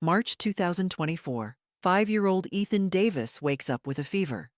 March 2024. 5-year-old Ethan Davis wakes up with a fever.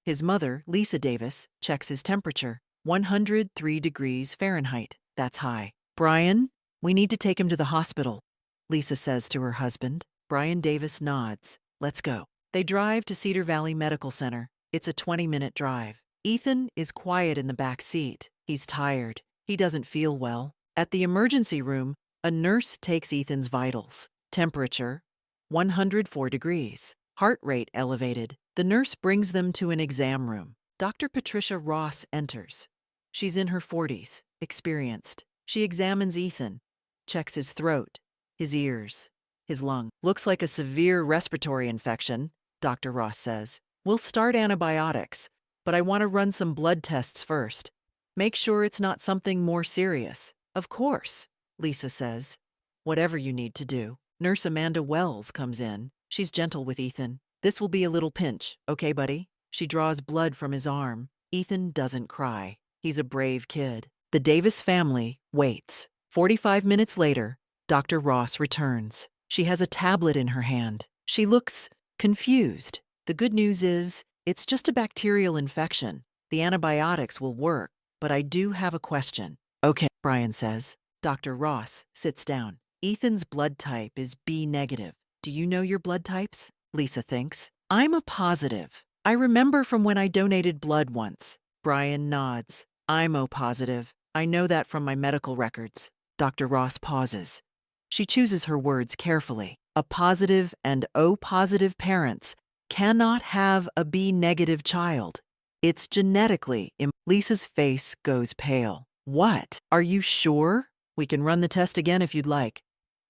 His mother, Lisa Davis, checks his temperature. 103 degrees Fahrenheit. That's high. Brian, we need to take him to the hospital, Lisa says to her husband. Brian Davis nods. Let's go. They drive to Cedar Valley Medical Center. It's a 20-minute drive. Ethan is quiet in the back seat. He's tired. He doesn't feel well. At the emergency room, a nurse takes Ethan's vitals. Temperature, 104 degrees. Heart rate elevated. The nurse brings them to an exam room. Dr. Patricia Ross enters. She's in her 40s, experienced. She examines Ethan, checks his throat, his ears, his lung. Looks like a severe respiratory infection, Dr. Ross says. We'll start antibiotics, but I want to run some blood tests first. Make sure it's not something more serious. Of course, Lisa says. Whatever you need to do. Nurse Amanda Wells comes in. She's gentle with Ethan. This will be a little pinch, okay, buddy? She draws blood from his arm. Ethan doesn't cry. He's a brave kid. The Davis family waits. 45 minutes later, Dr. Ross returns. She has a tablet in her hand. She looks confused. The good news is, it's just a bacterial infection. The antibiotics will work, but I do have a question. Okay, Brian says. Dr. Ross sits down. Ethan's blood type is B negative. Do you know your blood types? Lisa thinks. I'm a positive. I remember from when I donated blood once. Brian nods. I'm O positive. I know that from my medical records. Dr. Ross pauses. She chooses her words carefully. A positive and O positive parents cannot have a B negative child. It's genetically. Lisa's face goes pale. What? Are you sure? We can run the test again if you'd like.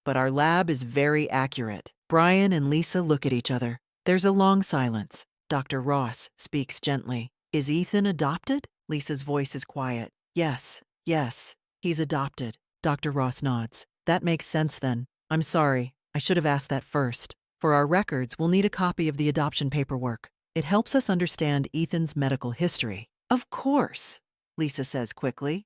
But our lab is very accurate. Brian and Lisa look at each other. There's a long silence. Dr. Ross speaks gently. Is Ethan adopted? Lisa's voice is quiet. Yes, he's adopted. Dr. Ross nods. That makes sense then. I'm sorry, I should have asked that first. For our records, we'll need a copy of the adoption paperwork. It helps us understand Ethan's medical history. Of course, Lisa says quickly.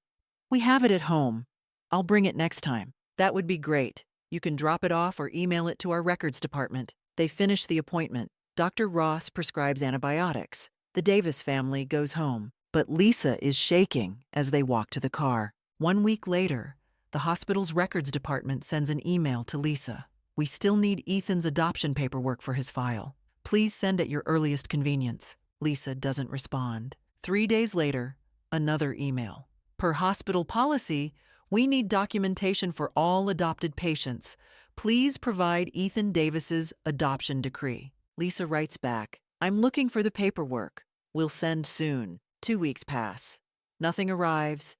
We have it at home. I'll bring it next time. That would be great. You can drop it off or email it to our records department. They finish the appointment. Dr. Ross prescribes antibiotics. The Davis family goes home. But Lisa is shaking as they walk to the car. 1 week later, the hospital's records department sends an email to Lisa. We still need Ethan's adoption paperwork for his file. Please send at your earliest convenience. Lisa doesn't respond. 3 days later, another email. Per hospital policy, we need documentation for all adopted patients. Please provide Ethan Davis's adoption decree. Lisa writes back, I'm looking for the paperwork. We'll send soon. 2 weeks pass. Nothing arrives.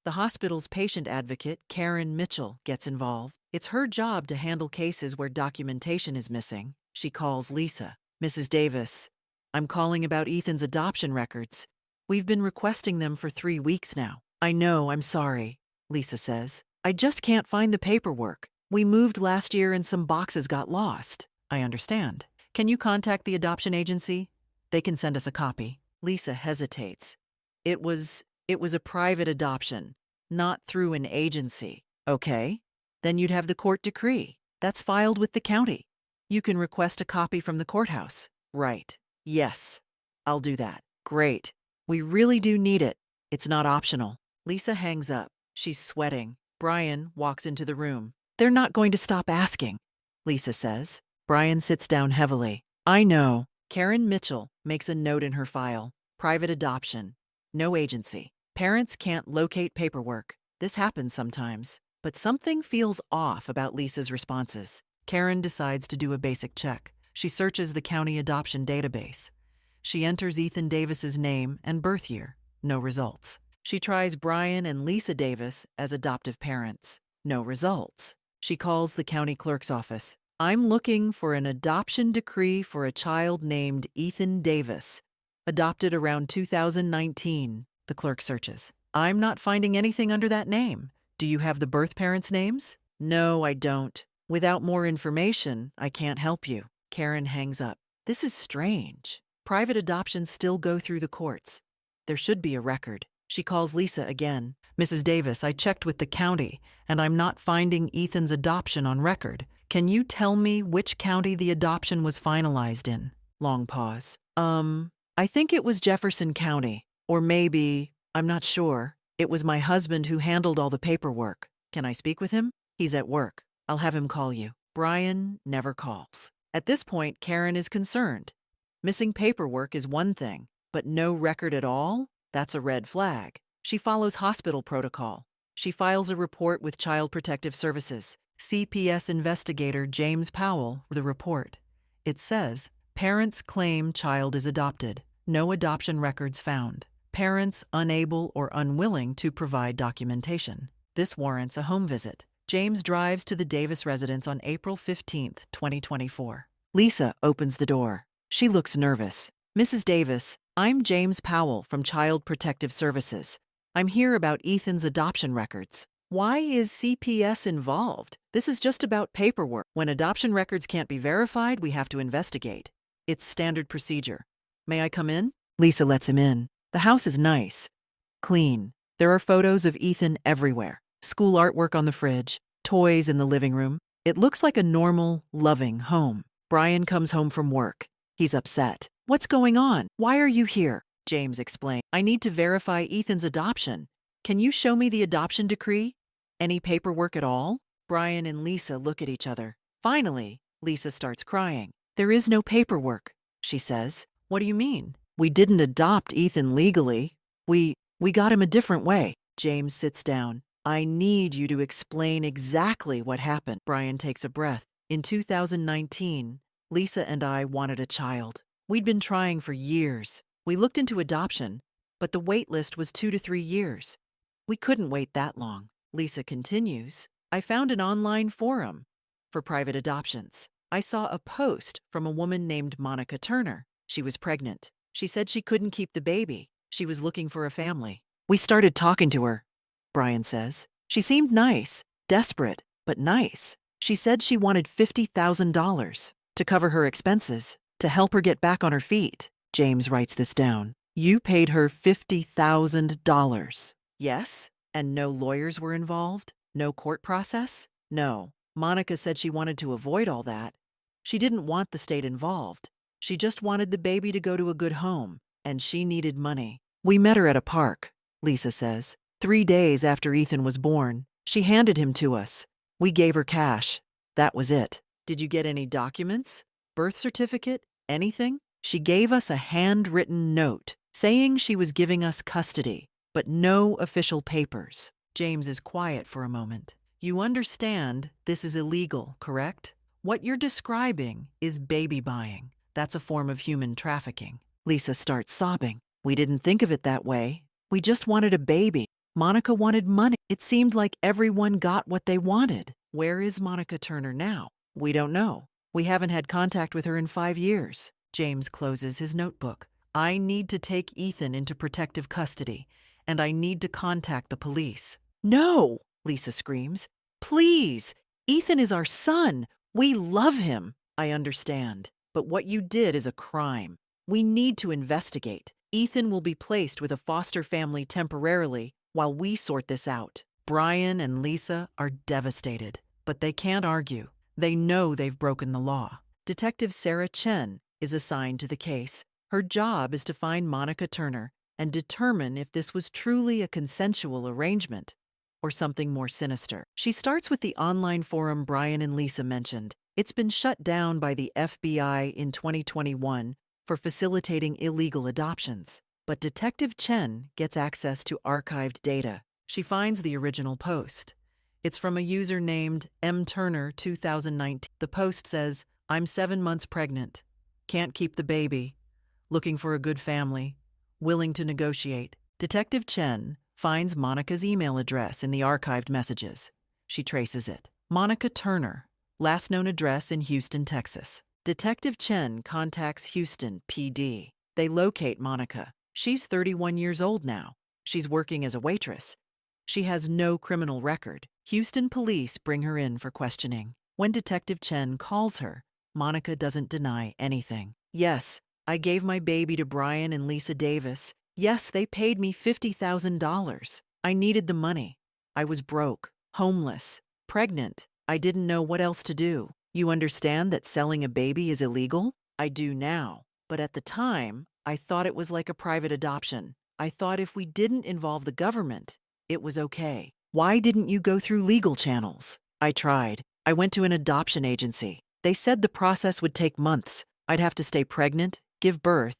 The hospital's patient advocate, Karen Mitchell, gets involved. It's her job to handle cases where documentation is missing. She calls Lisa. Mrs. Davis, I'm calling about Ethan's adoption records. We've been requesting them for 3 weeks now. I know, I'm sorry, Lisa says. I just can't find the paperwork. We moved last year and some boxes got lost. I understand. Can you contact the adoption agency? They can send us a copy. Lisa hesitates. It was a private adoption, not through an agency. Okay. Then you'd have the court decree. That's filed with the county. You can request a copy from the courthouse. Right. Yes. I'll do that. Great. We really do need it. It's not optional. Lisa hangs up. She's sweating. Brian walks into the room. They're not going to stop asking, Lisa says. Brian sits down heavily. I know. Karen Mitchell makes a note in her file. Private adoption. No agency. Parents can't locate paperwork. This happens sometimes. But something feels off about Lisa's responses. Karen decides to do a basic check. She searches the county adoption database. She enters Ethan Davis's name and birth year. No results. She tries Brian and Lisa Davis as adoptive parents. No results. She calls the county clerk's office. I'm looking for an adoption decree for a child named Ethan Davis, adopted around 2019. The clerk searches. I'm not finding anything under that name. Do you have the birth parents' names? No, I don't. Without more information, I can't help you. Karen hangs up. This is strange. Private adoptions still go through the courts. There should be a record. She calls Lisa again. Mrs. Davis, I checked with the county, and I'm not finding Ethan's adoption on record. Can you tell me which county the adoption was finalized in? Long pause. I think it was Jefferson County. Or maybe, I'm not sure. It was my husband who handled all the paperwork. Can I speak with him? He's at work. I'll have him call you. Brian never calls. At this point, Karen is concerned. Missing paperwork is one thing, but no record at all? That's a red flag. She follows hospital protocol. She files a report with Child Protective Services. CPS investigator James Powell, the report. It says, parents claim child is adopted. No adoption records found. Parents unable or unwilling to provide documentation. This warrants a home visit. James drives to the Davis residence on April 15, 2024. Lisa opens the door. She looks nervous. Mrs. Davis, I'm James Powell from Child Protective Services. I'm here about Ethan's adoption records. Why is CPS involved? This is just about paperwork. When adoption records can't be verified, we have to investigate. It's standard procedure. May I come in? Lisa lets him in. The house is nice. Clean. There are photos of Ethan everywhere. School artwork on the fridge. Toys in the living room. It looks like a normal, loving home. Brian comes home from work. He's upset. What's going on? Why are you here? James explained. I need to verify Ethan's adoption. Can you show me the adoption decree? Any paperwork at all? Brian and Lisa look at each other. Finally, Lisa starts crying. There is no paperwork, she says. What do you mean? We didn't adopt Ethan legally. We got him a different way. James sits down. I need you to explain exactly what happened. Brian takes a breath. In 2019, Lisa and I wanted a child. We'd been trying for years. We looked into adoption, but the wait list was 2 to 3 years. We couldn't wait that long. Lisa continues, I found an online forum for private adoptions. I saw a post from a woman named Monica Turner. She was pregnant. She said she couldn't keep the baby. She was looking for a family. We started talking to her, Brian says. She seemed nice, desperate, but nice. She said she wanted $50,000 to cover her expenses, to help her get back on her feet. James writes this down. You paid her $50,000. Yes? And no lawyers were involved? No court process? No. Monica said she wanted to avoid all that. She didn't want the state involved. She just wanted the baby to go to a good home, and she needed money. We met her at a park, Lisa says. 3 days after Ethan was born, she handed him to us. We gave her cash. That was it. Did you get any documents? Birth certificate? Anything? She gave us a handwritten note saying she was giving us custody, but no official papers. James is quiet for a moment. You understand this is illegal, correct? What you're describing is baby buying. That's a form of human trafficking. Lisa starts sobbing. We didn't think of it that way. We just wanted a baby. Monica wanted money. It seemed like everyone got what they wanted. Where is Monica Turner now? We don't know. We haven't had contact with her in 5 years. James closes his notebook. I need to take Ethan into protective custody, and I need to contact the police. No, Lisa screams. Please, Ethan is our son. We love him. I understand, but what you did is a crime. We need to investigate. Ethan will be placed with a foster family temporarily while we sort this out. Brian and Lisa are devastated, but they can't argue. They know they've broken the law. Detective Sarah Chen is assigned to the case. Her job is to find Monica Turner and determine if this was truly a consensual arrangement or something more sinister. She starts with the online forum Brian and Lisa mentioned. It's been shut down by the FBI in 2021 for facilitating illegal adoptions. But Detective Chen gets access to archived data. She finds the original post. It's from a user named mturner2019. The post says, I'm 7 months pregnant. Can't keep the baby. Looking for a good family. Willing to negotiate. Detective Chen finds Monica's email address in the archived messages. She traces it. Monica Turner, last known address in Houston, Texas. Detective Chen contacts Houston PD. They locate Monica. She's 31 years old now. She's working as a waitress. She has no criminal record. Houston police bring her in for questioning. When Detective Chen calls her, Monica doesn't deny anything. Yes, I gave my baby to Brian and Lisa Davis. Yes, they paid me $50,000. I needed the money. I was broke, homeless, pregnant. I didn't know what else to do. You understand that selling a baby is illegal? I do now. But at the time, I thought it was like a private adoption. I thought if we didn't involve the government, it was okay. Why didn't you go through legal channels? I tried. I went to an adoption agency. They said the process would take months. I'd have to stay pregnant, give birth,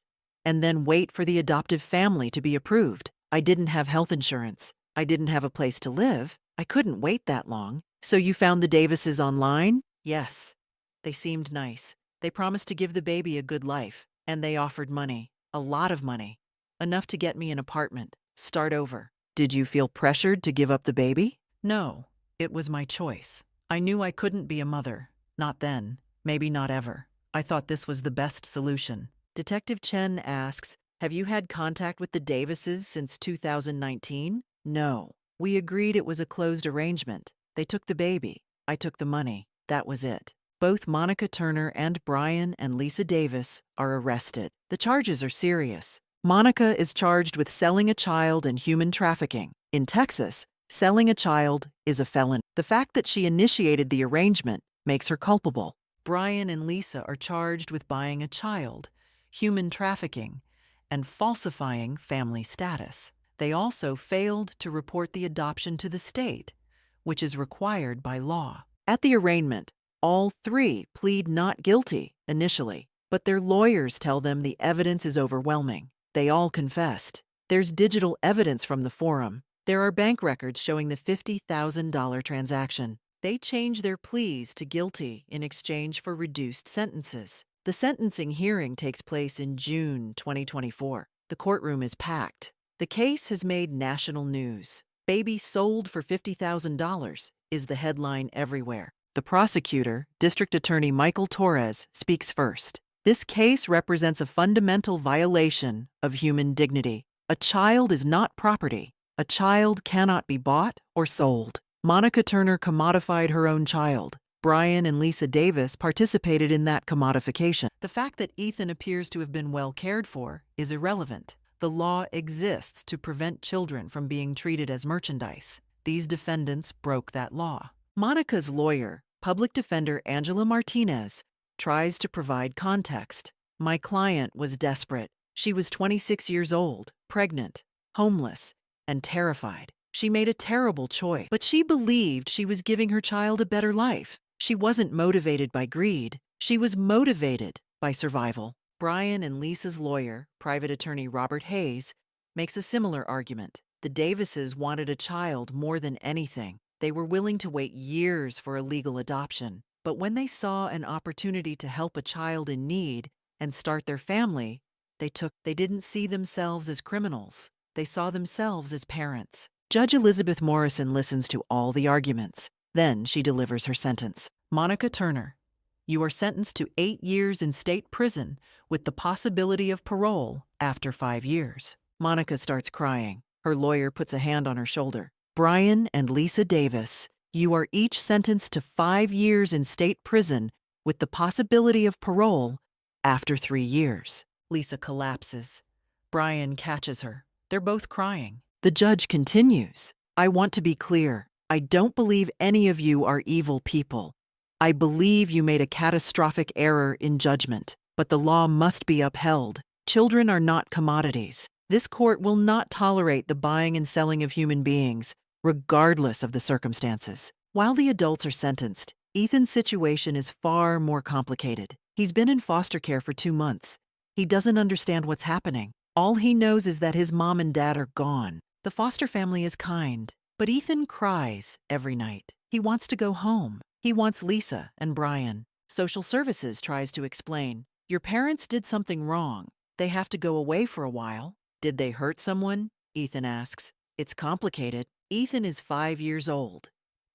and then wait for the adoptive family to be approved. I didn't have health insurance. I didn't have a place to live. I couldn't wait that long. So you found the Davises online? Yes. They seemed nice. They promised to give the baby a good life, and they offered money. A lot of money. Enough to get me an apartment. Start over. Did you feel pressured to give up the baby? No. It was my choice. I knew I couldn't be a mother. Not then. Maybe not ever. I thought this was the best solution. Detective Chen asks, have you had contact with the Davises since 2019? No. We agreed it was a closed arrangement. They took the baby. I took the money. That was it. Both Monica Turner and Brian and Lisa Davis are arrested. The charges are serious. Monica is charged with selling a child and human trafficking. In Texas, selling a child is a felony. The fact that she initiated the arrangement makes her culpable. Brian and Lisa are charged with buying a child, human trafficking, and falsifying family status. They also failed to report the adoption to the state, which is required by law. At the arraignment, all three plead not guilty initially, but their lawyers tell them the evidence is overwhelming. They all confessed. There's digital evidence from the forum. There are bank records showing the $50,000 transaction. They change their pleas to guilty in exchange for reduced sentences. The sentencing hearing takes place in June 2024. The courtroom is packed. The case has made national news. Baby sold for $50,000 is the headline everywhere. The prosecutor, District Attorney Michael Torres, speaks first. This case represents a fundamental violation of human dignity. A child is not property. A child cannot be bought or sold. Monica Turner commodified her own child. Brian and Lisa Davis participated in that commodification. The fact that Ethan appears to have been well cared for is irrelevant. The law exists to prevent children from being treated as merchandise. These defendants broke that law. Monica's lawyer, public defender Angela Martinez, tries to provide context. My client was desperate. She was 26 years old, pregnant, homeless, and terrified. She made a terrible choice, but she believed she was giving her child a better life. She wasn't motivated by greed. She was motivated by survival. Brian and Lisa's lawyer, private attorney Robert Hayes, makes a similar argument. The Davises wanted a child more than anything. They were willing to wait years for a legal adoption. But when they saw an opportunity to help a child in need and start their family, they didn't see themselves as criminals. They saw themselves as parents. Judge Elizabeth Morrison listens to all the arguments. Then she delivers her sentence. Monica Turner, you are sentenced to 8 years in state prison with the possibility of parole after 5 years. Monica starts crying. Her lawyer puts a hand on her shoulder. Brian and Lisa Davis, you are each sentenced to 5 years in state prison with the possibility of parole after 3 years. Lisa collapses. Brian catches her. They're both crying. The judge continues. I want to be clear. I don't believe any of you are evil people. I believe you made a catastrophic error in judgment, but the law must be upheld. Children are not commodities. This court will not tolerate the buying and selling of human beings, regardless of the circumstances. While the adults are sentenced, Ethan's situation is far more complicated. He's been in foster care for 2 months. He doesn't understand what's happening. All he knows is that his mom and dad are gone. The foster family is kind, but Ethan cries every night. He wants to go home. He wants Lisa and Brian. Social services tries to explain. Your parents did something wrong. They have to go away for a while. Did they hurt someone? Ethan asks. It's complicated. Ethan is 5 years old.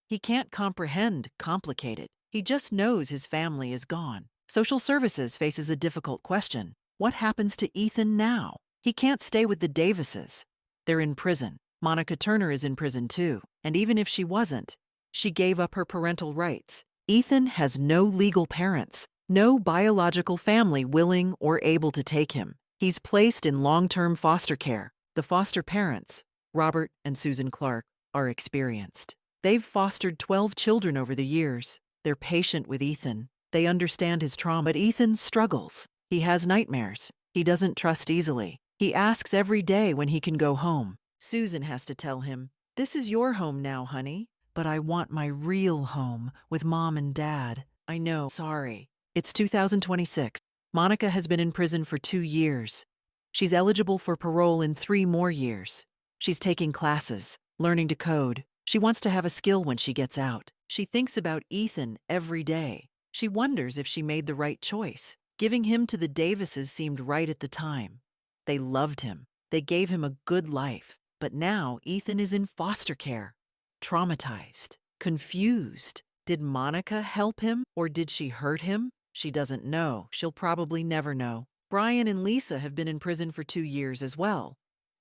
He can't comprehend complicated. He just knows his family is gone. Social services faces a difficult question. What happens to Ethan now? He can't stay with the Davises. They're in prison. Monica Turner is in prison too. And even if she wasn't, she gave up her parental rights. Ethan has no legal parents, no biological family willing or able to take him. He's placed in long-term foster care. The foster parents, Robert and Susan Clark, are experienced. They've fostered 12 children over the years. They're patient with Ethan. They understand his trauma, but Ethan struggles. He has nightmares. He doesn't trust easily. He asks every day when he can go home. Susan has to tell him, "This is your home now, honey, but I want my real home with mom and dad. I know, sorry." It's 2026. Monica has been in prison for 2 years. She's eligible for parole in 3 more years. She's taking classes, learning to code. She wants to have a skill when she gets out. She thinks about Ethan every day. She wonders if she made the right choice. Giving him to the Davises seemed right at the time. They loved him. They gave him a good life. But now Ethan is in foster care. Traumatized. Confused. Did Monica help him or did she hurt him? She doesn't know. She'll probably never know. Brian and Lisa have been in prison for 2 years as well.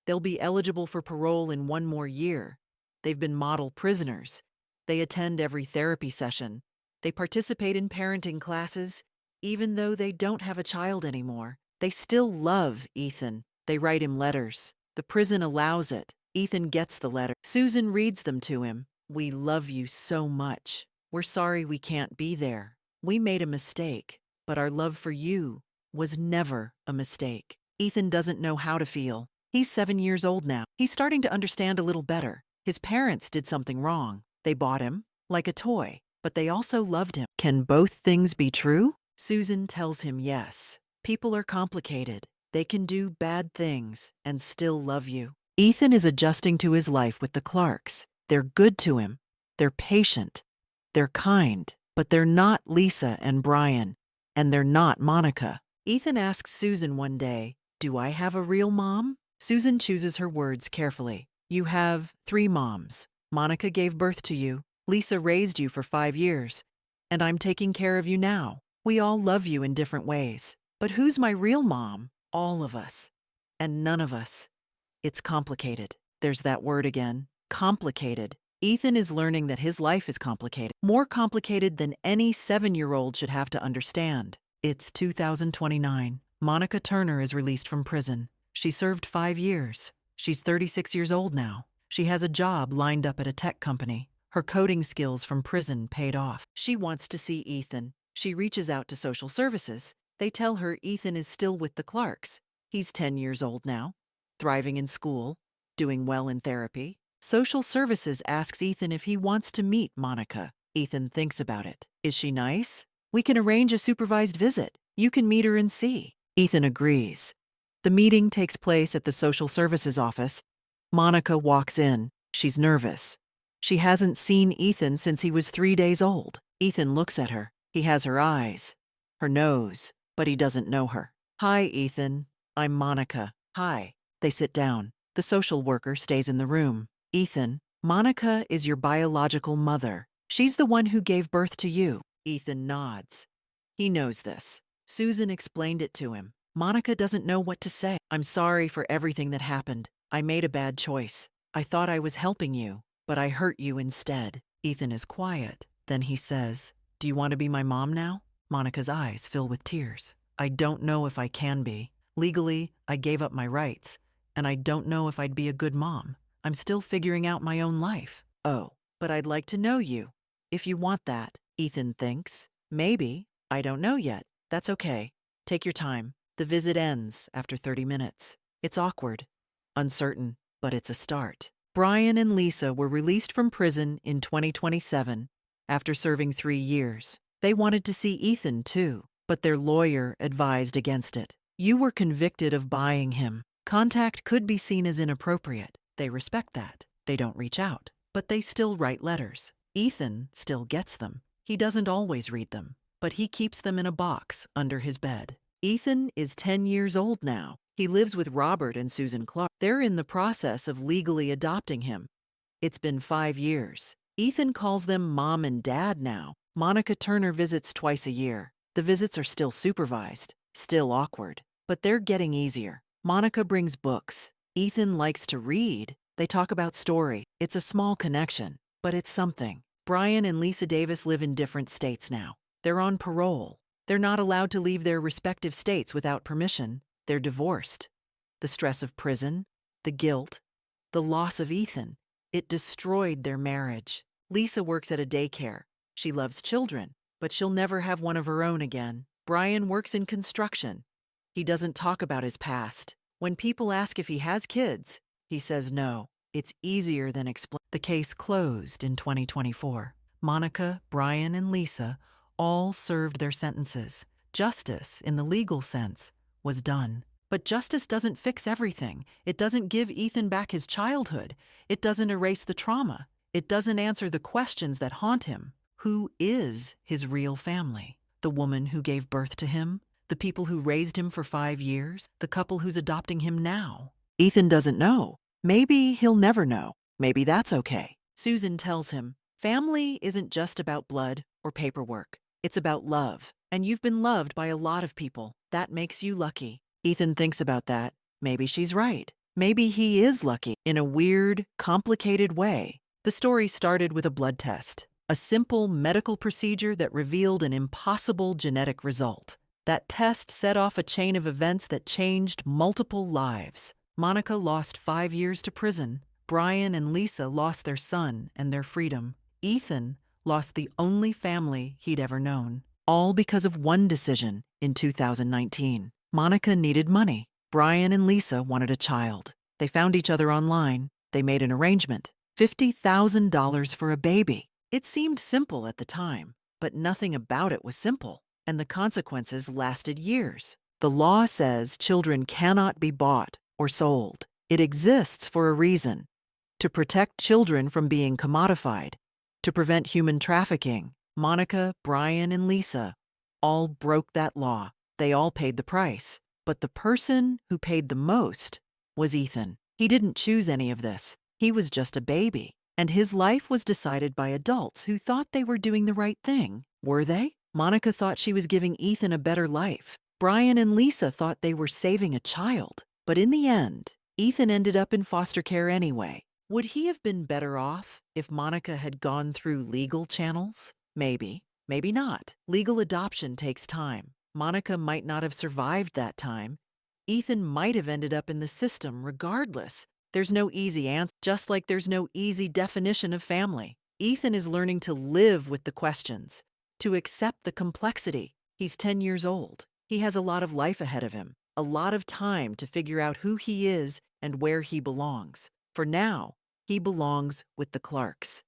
They'll be eligible for parole in 1 more year. They've been model prisoners. They attend every therapy session. They participate in parenting classes. Even though they don't have a child anymore, they still love Ethan. They write him letters. The prison allows it. Ethan gets the letter. Susan reads them to him. "We love you so much. We're sorry we can't be there. We made a mistake, but our love for you was never a mistake." Ethan doesn't know how to feel. He's 7 years old now. He's starting to understand a little better. His parents did something wrong. They bought him like a toy, but they also loved him. Can both things be true? Susan tells him yes. People are complicated. They can do bad things and still love you. Ethan is adjusting to his life with the Clarks. They're good to him. They're patient. They're kind. But they're not Lisa and Brian. And they're not Monica. Ethan asks Susan one day, "Do I have a real mom?" Susan chooses her words carefully. "You have 3 moms. Monica gave birth to you. Lisa raised you for 5 years. And I'm taking care of you now. We all love you in different ways. But who's my real mom? All of us. And none of us." It's complicated. There's that word again. Complicated. Ethan is learning that his life is complicated. More complicated than any 7-year-old should have to understand. It's 2029. Monica Turner is released from prison. She served 5 years. She's 36 years old now. She has a job lined up at a tech company. Her coding skills from prison paid off. She wants to see Ethan. She reaches out to social services. They tell her Ethan is still with the Clarks. He's 10 years old now, thriving in school, doing well in therapy. Social services asks Ethan if he wants to meet Monica. Ethan thinks about it. "Is she nice? We can arrange a supervised visit. You can meet her and see." Ethan agrees. The meeting takes place at the social services office. Monica walks in. She's nervous. She hasn't seen Ethan since he was 3 days old. Ethan looks at her. He has her eyes, her nose, but he doesn't know her. "Hi, Ethan. I'm Monica." "Hi." They sit down. The social worker stays in the room. "Ethan, Monica is your biological mother. She's the one who gave birth to you." Ethan nods. He knows this. Susan explained it to him. Monica doesn't know what to say. "I'm sorry for everything that happened. I made a bad choice. I thought I was helping you, but I hurt you instead." Ethan is quiet. Then he says, "Do you want to be my mom now?" Monica's eyes fill with tears. "I don't know if I can be. Legally, I gave up my rights, and I don't know if I'd be a good mom. I'm still figuring out my own life." "Oh, but I'd like to know you. If you want that," Ethan thinks. "Maybe. I don't know yet. That's okay. Take your time." The visit ends after 30 minutes. It's awkward, uncertain, but it's a start. Brian and Lisa were released from prison in 2027 after serving 3 years. They wanted to see Ethan too, but their lawyer advised against it. "You were convicted of buying him. Contact could be seen as inappropriate. They respect that. They don't reach out, but they still write letters. Ethan still gets them. He doesn't always read them, but he keeps them in a box under his bed. Ethan is 10 years old now. He lives with Robert and Susan Clark. They're in the process of legally adopting him. It's been 5 years. Ethan calls them mom and dad now. Monica Turner visits twice a year. The visits are still supervised, still awkward, but they're getting easier. Monica brings books. Ethan likes to read. They talk about story. It's a small connection, but it's something. Brian and Lisa Davis live in different states now. They're on parole. They're not allowed to leave their respective states without permission. They're divorced. The stress of prison, the guilt, the loss of Ethan, it destroyed their marriage. Lisa works at a daycare. She loves children, but she'll never have one of her own again. Brian works in construction. He doesn't talk about his past. When people ask if he has kids, he says no. It's easier than explain. The case closed in 2024. Monica, Brian, and Lisa all served their sentences. Justice, in the legal sense, was done. But justice doesn't fix everything. It doesn't give Ethan back his childhood. It doesn't erase the trauma. It doesn't answer the questions that haunt him. Who is his real family? The woman who gave birth to him? The people who raised him for 5 years? The couple who's adopting him now? Ethan doesn't know. Maybe he'll never know. Maybe that's okay. Susan tells him, family isn't just about blood or paperwork. It's about love. And you've been loved by a lot of people. That makes you lucky. Ethan thinks about that. Maybe she's right. Maybe he is lucky in a weird, complicated way. The story started with a blood test, a simple medical procedure that revealed an impossible genetic result. That test set off a chain of events that changed multiple lives. Monica lost 5 years to prison. Brian and Lisa lost their son and their freedom. Ethan lost the only family he'd ever known. All because of one decision in 2019. Monica needed money. Brian and Lisa wanted a child. They found each other online. They made an arrangement. $50,000 for a baby. It seemed simple at the time, but nothing about it was simple, and the consequences lasted years. The law says children cannot be bought or sold. It exists for a reason: to protect children from being commodified, to prevent human trafficking. Monica, Brian, and Lisa all broke that law. They all paid the price. But the person who paid the most was Ethan. He didn't choose any of this. He was just a baby. And his life was decided by adults who thought they were doing the right thing. Were they? Monica thought she was giving Ethan a better life. Brian and Lisa thought they were saving a child. But in the end, Ethan ended up in foster care anyway. Would he have been better off if Monica had gone through legal channels? Maybe. Maybe not. Legal adoption takes time. Monica might not have survived that time. Ethan might have ended up in the system regardless. There's no easy answer, just like there's no easy definition of family. Ethan is learning to live with the questions, to accept the complexity. He's 10 years old. He has a lot of life ahead of him, a lot of time to figure out who he is and where he belongs. For now, he belongs with the Clarks.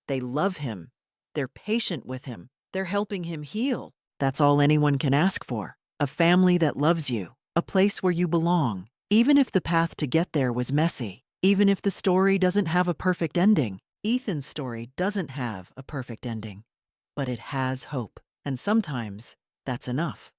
They love him. They're patient with him. They're helping him heal. That's all anyone can ask for. A family that loves you, a place where you belong. Even if the path to get there was messy, even if the story doesn't have a perfect ending. Ethan's story doesn't have a perfect ending, but it has hope. And sometimes that's enough.